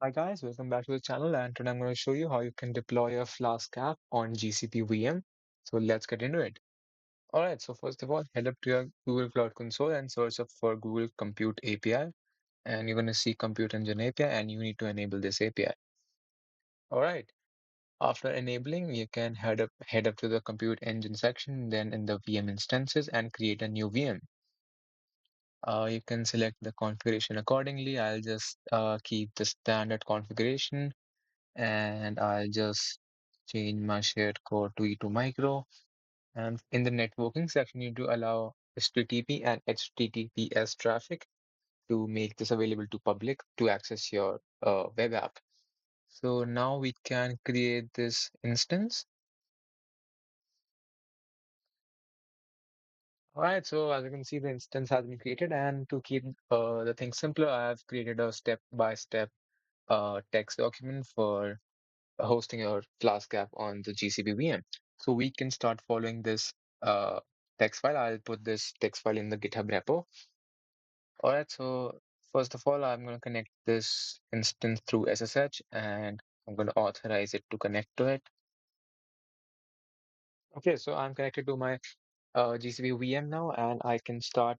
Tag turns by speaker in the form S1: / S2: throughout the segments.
S1: Hi guys, welcome back to the channel, and today I'm going to show you how you can deploy a Flask app on GCP VM. So let's get into it. Alright, so first of all, head up to your Google Cloud Console and search up for Google Compute API. And you're going to see Compute Engine API, and you need to enable this API. Alright, after enabling, you can head up to the Compute Engine section, then in the VM instances, and create a new VM. You can select the configuration accordingly. I'll just keep the standard configuration, and I'll just change my shared code to E2 micro. And in the networking section, you need to allow HTTP and HTTPS traffic to make this available to public to access your web app. So now we can create this instance. All right, so as you can see, the instance has been created, and to keep the thing simpler, I have created a step-by-step text document for hosting your Flask app on the GCP VM. So we can start following this uh, text file. I'll put this text file in the GitHub repo. All right, so first of all, I'm going to connect this instance through SSH, and I'm going to authorize it to connect to it. Okay, so I'm connected to my GCP VM now, and I can start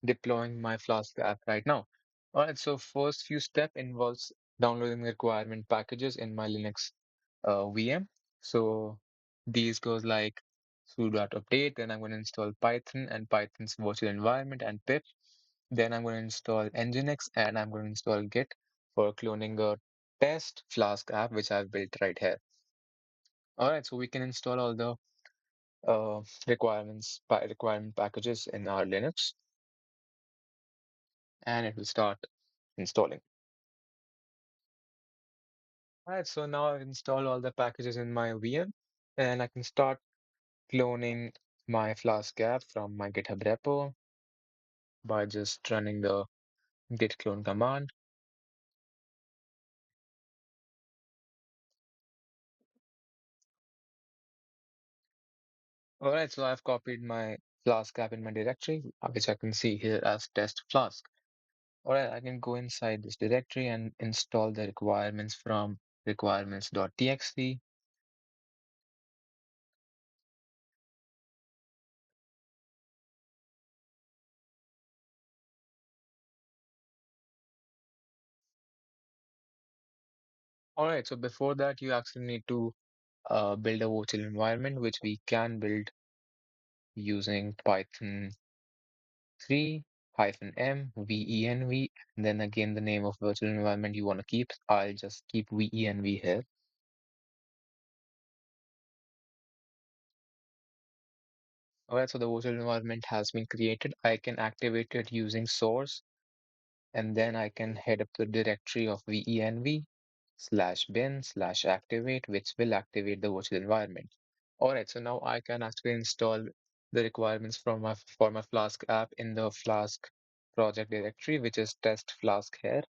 S1: deploying my Flask app right now. All right, so first few step involves downloading the requirement packages in my Linux VM. So these goes like sudo update, then I'm going to install Python and Python's virtual environment and pip. Then I'm going to install Nginx, and I'm going to install Git for cloning a test Flask app, which I've built right here. All right, so we can install all the requirement packages in our Linux, and it will start installing. All right, so now I've installed all the packages in my VM, and I can start cloning my Flask app from my GitHub repo by just running the git clone command. All right, so I've copied my Flask app in my directory, which I can see here as test Flask. All right, I can go inside this directory and install the requirements from requirements.txt. All right, so before that, you actually need to build a virtual environment, which we can build using Python 3 -m venv, and then again the name of virtual environment you want to keep. I'll just keep venv here. Alright, so the virtual environment has been created. I can activate it using source, and then I can head up to the directory of venv/bin/activate, which will activate the virtual environment. Alright, so now I can actually install the requirements from for my Flask app in the Flask project directory, which is test Flask here.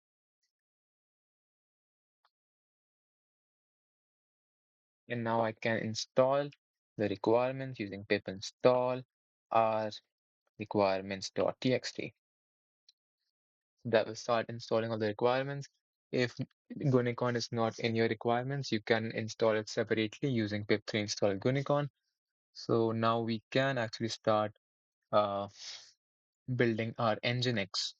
S1: And now I can install the requirements using pip install r requirements.txt. That will start installing all the requirements. If Gunicorn is not in your requirements, you can install it separately using pip3 install Gunicorn. So now we can actually start uh, building our Nginx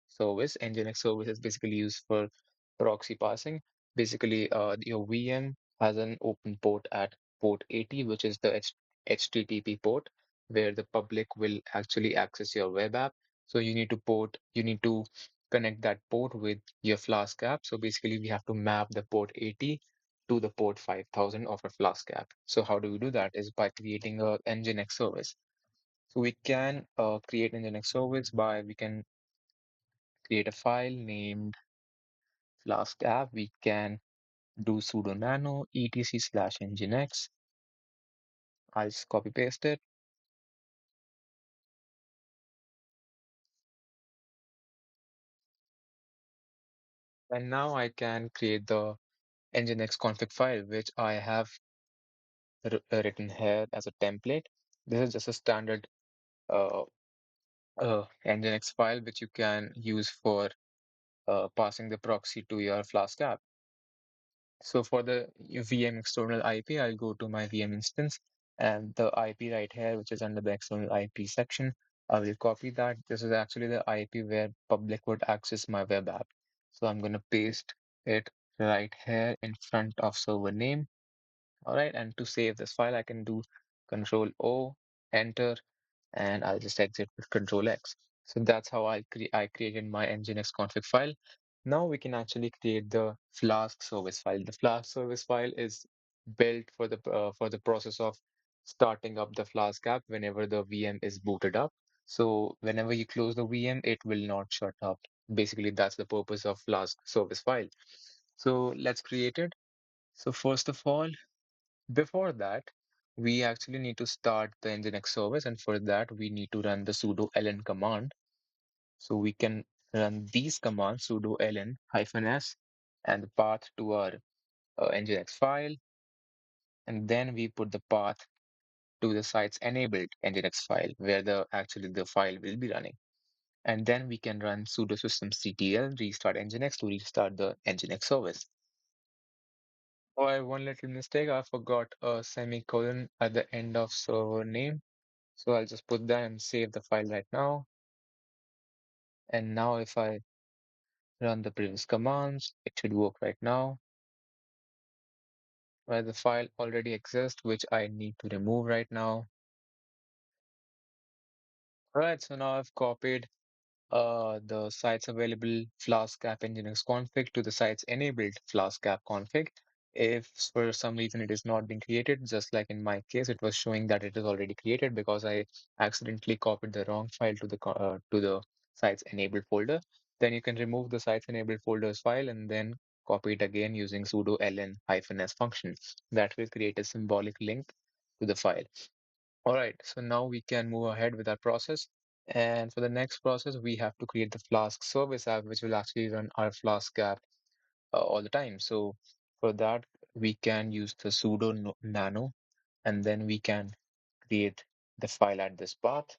S1: service. Nginx service is basically used for proxy passing. Basically, your VM has an open port at port 80, which is the HTTP port, where the public will actually access your web app. So you need to connect that port with your Flask app. So basically, we have to map the port 80 to the port 5000 of a Flask app. So how do we do that? Is by creating a Nginx service. So we can create Nginx service by we can create a file named Flask app. We can do sudo nano etc/nginx. I'll just copy paste it. And now I can create the nginx config file, which I have written here as a template. This is just a standard uh, nginx file, which you can use for passing the proxy to your Flask app. So for the VM external IP, I'll go to my VM instance and the IP right here, which is under the external IP section, I will copy that. This is actually the IP where public would access my web app. So I'm going to paste it right here in front of server name. All right. And to save this file, I can do Control O, enter, and I'll just exit with Control X. So that's how I created my Nginx config file. Now we can actually create the Flask service file. The Flask service file is built for the process of starting up the Flask app whenever the VM is booted up. So whenever you close the VM, it will not shut up. Basically, that's the purpose of Flask service file. So let's create it. So first of all, before that, we actually need to start the Nginx service, and for that, we need to run the sudo ln command. So we can run these commands sudo ln -s and the path to our Nginx file, and then we put the path to the site's enabled Nginx file where the file will be running. And then we can run sudo systemctl restart Nginx to restart the Nginx service. Oh, I have one little mistake. I forgot a semicolon at the end of server name. So I'll just put that and save the file right now. And now if I run the previous commands, it should work right now. Where the file already exists, which I need to remove right now. All right, so now I've copied the sites available Flask app Nginx config to the sites enabled Flask app config. If for some reason it is not being created, just like in my case, it was showing that it is already created because I accidentally copied the wrong file to the sites enabled folder. Then you can remove the sites enabled folders file and then copy it again using sudo ln-s function. That will create a symbolic link to the file. All right, so now we can move ahead with our process. And for the next process, we have to create the Flask service app, which will actually run our Flask app all the time. So for that, we can use the sudo nano, and then we can create the file at this path.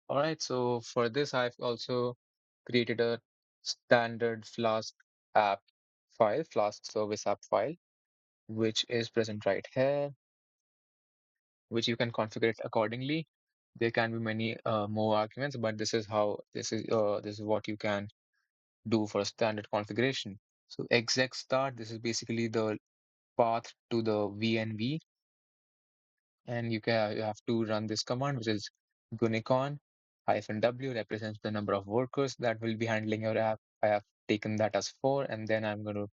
S1: All right, so for this, I've also created a standard Flask app file, Flask service app file, which is present right here, which you can configure it accordingly. There can be many more arguments, but this is what you can do for a standard configuration. So exec start, this is basically the path to the VNV, and you have to run this command, which is Gunicorn -w represents the number of workers that will be handling your app. I have taken that as 4, and then I'm going to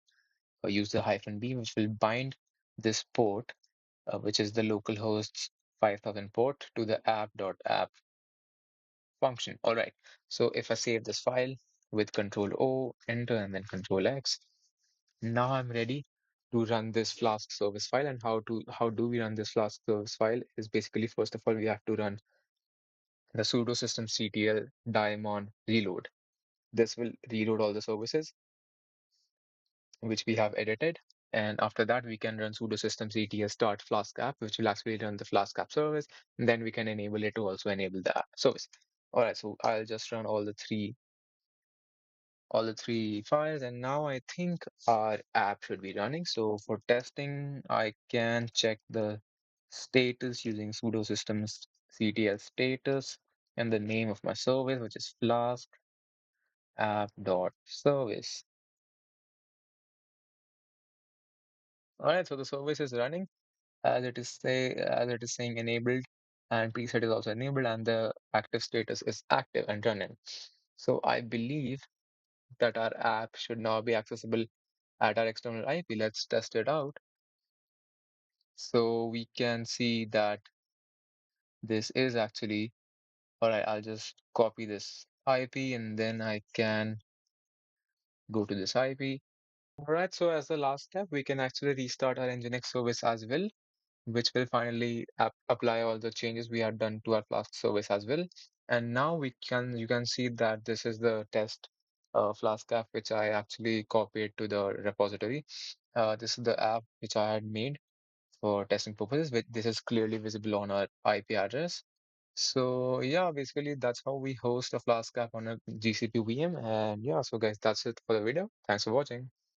S1: use the -b, which will bind this port, which is the localhost 5000 port, to the app.app function. All right. So if I save this file with Control O, enter, and then Control X, now I'm ready to run this Flask service file. And how do we run this Flask service file is basically, first of all, we have to run the sudo systemctl daemon reload. This will reload all the services which we have edited. And after that, we can run sudo systemctl start Flask app, which will actually run the Flask app service. And then we can enable it to also enable the app service. All right, so I'll just run all the three files, and now I think our app should be running. So for testing, I can check the status using sudo systems ctl status and the name of my service, which is flask app.service. All right, so the service is running as it is saying enabled, and preset is also enabled, and the active status is active and running. So I believe that our app should now be accessible at our external IP. Let's test it out. So we can see that this is actually, all right, I'll just copy this IP and then I can go to this IP. All right, so as the last step, we can actually restart our Nginx service as well, which will finally apply all the changes we have done to our Flask service as well. And now you can see that this is the test Flask app, which I actually copied to the repository. This is the app which I had made for testing purposes. This is clearly visible on our IP address. So yeah, basically that's how we host a Flask app on a GCP VM. And yeah, so guys, that's it for the video. Thanks for watching.